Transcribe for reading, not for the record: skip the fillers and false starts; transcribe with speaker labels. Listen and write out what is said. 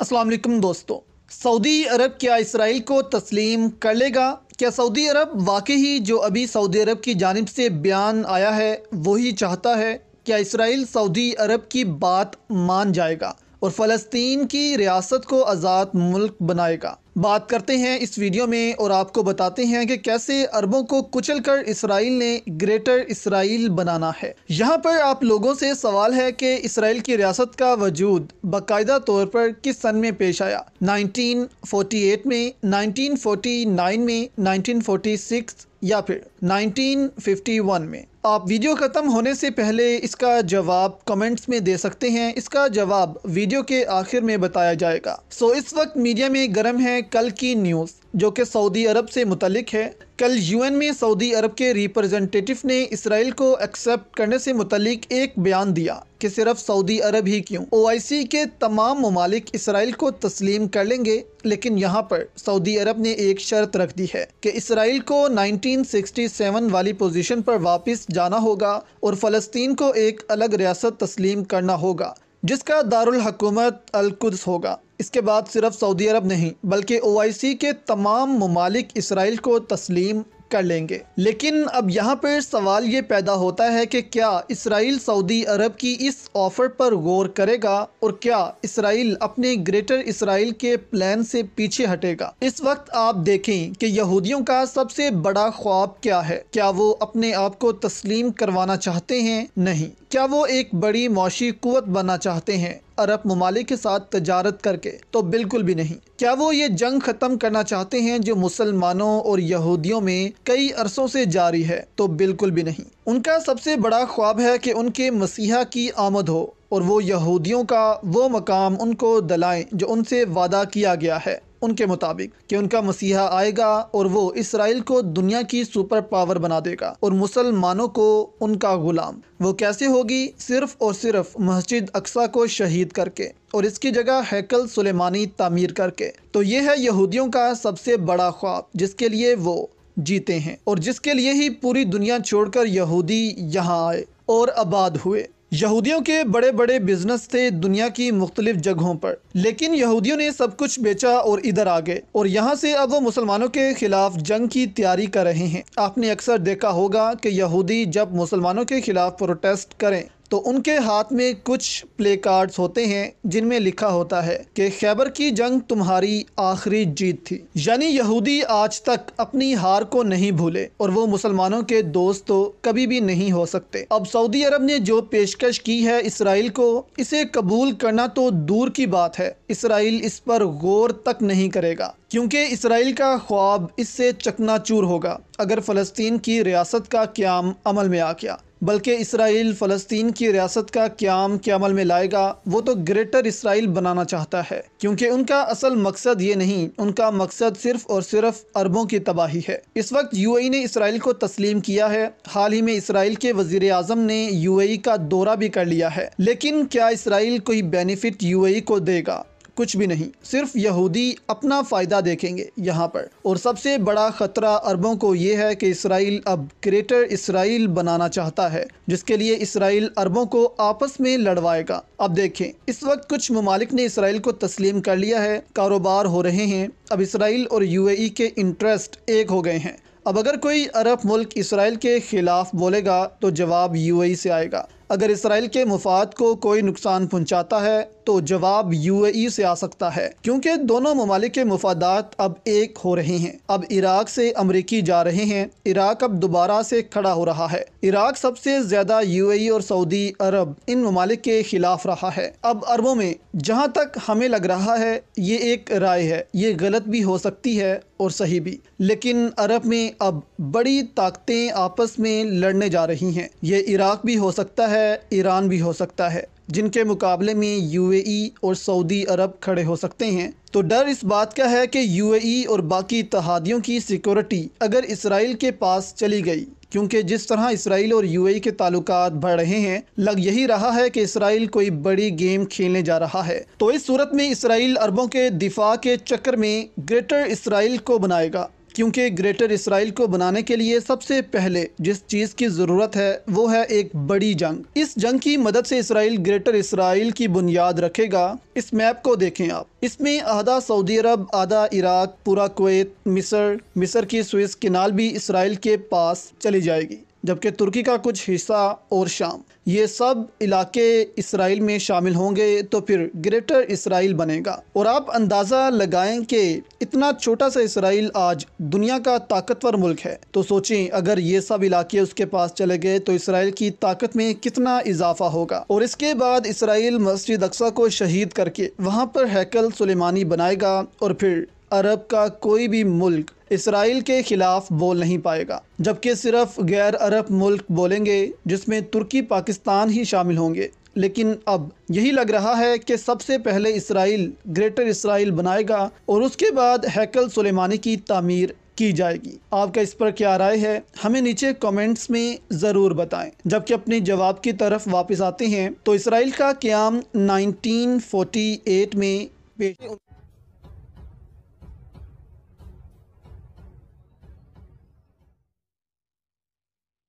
Speaker 1: अस्सलाम वालेकुम दोस्तों। सऊदी अरब क्या इसराइल को तस्लीम कर लेगा? क्या सऊदी अरब वाकई ही जो अभी सऊदी अरब की जानिब से बयान आया है वही चाहता है? क्या इसराइल सऊदी अरब की बात मान जाएगा और फ़लस्तीन की रियासत को आज़ाद मुल्क बनाएगा? बात करते हैं इस वीडियो में और आपको बताते हैं कि कैसे अरबों को कुचल कर इसराइल ने ग्रेटर इसराइल बनाना है। यहाँ पर आप लोगों से सवाल है कि इसराइल की रियासत का वजूद बाकायदा तौर पर किस सन में पेश आया? 1948 में, 1949 में, 1946 या फिर 1951 में? आप वीडियो ख़त्म होने से पहले इसका जवाब कमेंट्स में दे सकते हैं। इसका जवाब वीडियो के आखिर में बताया जाएगा। इस वक्त मीडिया में गर्म है कल की न्यूज़ जो कि सऊदी अरब से मुतल्लिक है। कल यूएन में सऊदी अरब के रिप्रेजेंटेटिव ने इसराइल को एक्सेप्ट करने से मुतल्लिक एक बयान दिया कि सिर्फ सऊदी अरब ही क्यों, ओआईसी के तमाम ममालिक इसराइल को तस्लीम कर लेंगे। लेकिन यहाँ पर सऊदी अरब ने एक शर्त रख दी है कि इसराइल को 1967 वाली पोजीशन पर वापस जाना होगा और फ़लस्तीन को एक अलग रियासत तस्लीम करना होगा जिसका दारुल हुकूमत अल-कुद्स होगा। इसके बाद सिर्फ सऊदी अरब नहीं बल्कि ओआईसी के तमाम ममालिक इसराइल को तस्लीम कर लेंगे। लेकिन अब यहाँ पर सवाल ये पैदा होता है कि क्या इसराइल सऊदी अरब की इस ऑफ़र पर गौर करेगा और क्या इसराइल अपने ग्रेटर इसराइल के प्लान से पीछे हटेगा? इस वक्त आप देखें कि यहूदियों का सबसे बड़ा ख्वाब क्या है। क्या वो अपने आप को तस्लीम करवाना चाहते हैं? नहीं। क्या वो एक बड़ी मौशी कुव्वत बनना चाहते हैं अरब ममालिक के साथ तजारत करके? तो बिल्कुल भी नहीं। क्या वो ये जंग ख़त्म करना चाहते हैं जो मुसलमानों और यहूदियों में कई अरसों से जारी है? तो बिल्कुल भी नहीं। उनका सबसे बड़ा ख्वाब है कि उनके मसीहा की आमद हो और वो यहूदियों का वो मकाम उनको दिलाएं जो उनसे वादा किया गया है उनके मुताबिक कि उनका मसीहा आएगा और वो इसराइल को दुनिया की सुपर पावर बना देगा और मुसलमानों को उनका गुलाम। वो कैसे होगी? सिर्फ और सिर्फ मस्जिद अक्सा को शहीद करके और इसकी जगह हैकल सुलेमानी तामीर करके। तो ये है यहूदियों का सबसे बड़ा ख्वाब जिसके लिए वो जीते हैं और जिसके लिए ही पूरी दुनिया छोड़कर यहूदी यहाँ आए और आबाद हुए। यहूदियों के बड़े बड़े बिजनेस थे दुनिया की मुख्तलिफ जगहों पर, लेकिन यहूदियों ने सब कुछ बेचा और इधर आ गए और यहाँ से अब वो मुसलमानों के खिलाफ जंग की तैयारी कर रहे हैं। आपने अक्सर देखा होगा कि यहूदी जब मुसलमानों के खिलाफ प्रोटेस्ट करें तो उनके हाथ में कुछ प्ले कार्ड्स होते हैं जिनमें लिखा होता है कि खैबर की जंग तुम्हारी आखिरी जीत थी। यानी यहूदी आज तक अपनी हार को नहीं भूले और वो मुसलमानों के दोस्त तो कभी भी नहीं हो सकते। अब सऊदी अरब ने जो पेशकश की है इसराइल को, इसे कबूल करना तो दूर की बात है, इसराइल इस पर गौर तक नहीं करेगा क्योंकि इसराइल का ख्वाब इससे चकनाचूर होगा अगर फ़लस्तीन की रियासत का क़याम अमल में आ गया। बल्कि इसराइल फ़लस्तीन की रियासत का क़याम के अमल में लाएगा वो तो ग्रेटर इसराइल बनाना चाहता है क्योंकि उनका असल मकसद ये नहीं, उनका मकसद सिर्फ और सिर्फ अरबों की तबाही है। इस वक्त यूएई ने इसराइल को तस्लीम किया है। हाल ही में इसराइल के वज़ीर आज़म ने यूएई का दौरा भी कर लिया है। लेकिन क्या इसराइल कोई बेनिफिट यूएई को देगा? कुछ भी नहीं। सिर्फ यहूदी अपना फ़ायदा देखेंगे यहाँ पर। और सबसे बड़ा ख़तरा अरबों को ये है कि इसराइल अब ग्रेटर इसराइल बनाना चाहता है जिसके लिए इसराइल अरबों को आपस में लड़वाएगा। अब देखें, इस वक्त कुछ ममालिक ने इसराइल को तस्लीम कर लिया है, कारोबार हो रहे हैं। अब इसराइल और यूएई के इंटरेस्ट एक हो गए हैं। अब अगर कोई अरब मुल्क इसराइल के ख़िलाफ़ बोलेगा तो जवाब यूएई से आएगा। अगर इसराइल के मुफाद को कोई नुकसान पहुंचाता है तो जवाब यूएई से आ सकता है क्योंकि दोनों ममालिक के मुफादात अब एक हो रहे हैं। अब इराक से अमरीकी जा रहे हैं, इराक अब दोबारा से खड़ा हो रहा है। इराक सबसे ज़्यादा यूएई और सऊदी अरब इन ममालिक के ख़िलाफ़ रहा है। अब अरबों में जहाँ तक हमें लग रहा है ये एक राय है, ये गलत भी हो सकती है और सही भी, लेकिन अरब में अब बड़ी ताकतें आपस में लड़ने जा रही हैं। ये इराक भी हो सकता है, ईरान भी हो सकता है, जिनके मुकाबले में यूएई और सऊदी अरब खड़े हो सकते हैं। तो डर इस बात का है कि यूएई और बाकी इत्तेहादियों की सिक्योरिटी अगर इसराइल के पास चली गई, क्योंकि जिस तरह इसराइल और यूएई के ताल्लुकात बढ़ रहे हैं, लग यही रहा है कि इसराइल कोई बड़ी गेम खेलने जा रहा है। तो इस सूरत में इसराइल अरबों के दिफा के चक्कर में ग्रेटर इसराइल को बनाएगा क्योंकि ग्रेटर इसराइल को बनाने के लिए सबसे पहले जिस चीज़ की ज़रूरत है वो है एक बड़ी जंग। इस जंग की मदद से इसराइल ग्रेटर इसराइल की बुनियाद रखेगा। इस मैप को देखें आप, इसमें आधा सऊदी अरब, आधा इराक, पूरा कुवैत, मिस्र की स्विस किनाल भी इसराइल के पास चली जाएगी, जबकि तुर्की का कुछ हिस्सा और शाम, ये सब इलाके इसराइल में शामिल होंगे, तो फिर ग्रेटर इसराइल बनेगा। और आप अंदाज़ा लगाएं कि इतना छोटा सा इसराइल आज दुनिया का ताकतवर मुल्क है, तो सोचें अगर ये सब इलाके उसके पास चले गए तो इसराइल की ताकत में कितना इजाफा होगा। और इसके बाद इसराइल मस्जिद अक्सा को शहीद करके वहाँ पर हैकल सुलेमानी बनाएगा, और फिर अरब का कोई भी मुल्क इसराइल के खिलाफ बोल नहीं पाएगा, जबकि सिर्फ गैर अरब मुल्क बोलेंगे, जिसमें तुर्की, पाकिस्तान ही शामिल होंगे। लेकिन अब यही लग रहा है कि सबसे पहले इसराइल ग्रेटर इसराइल बनाएगा और उसके बाद हैकल सुलेमानी की तामीर की जाएगी। आपका इस पर क्या राय है, हमें नीचे कमेंट्स में ज़रूर बताएं। जबकि अपने जवाब की तरफ वापस आते हैं, तो इसराइल का क़याम 1948 में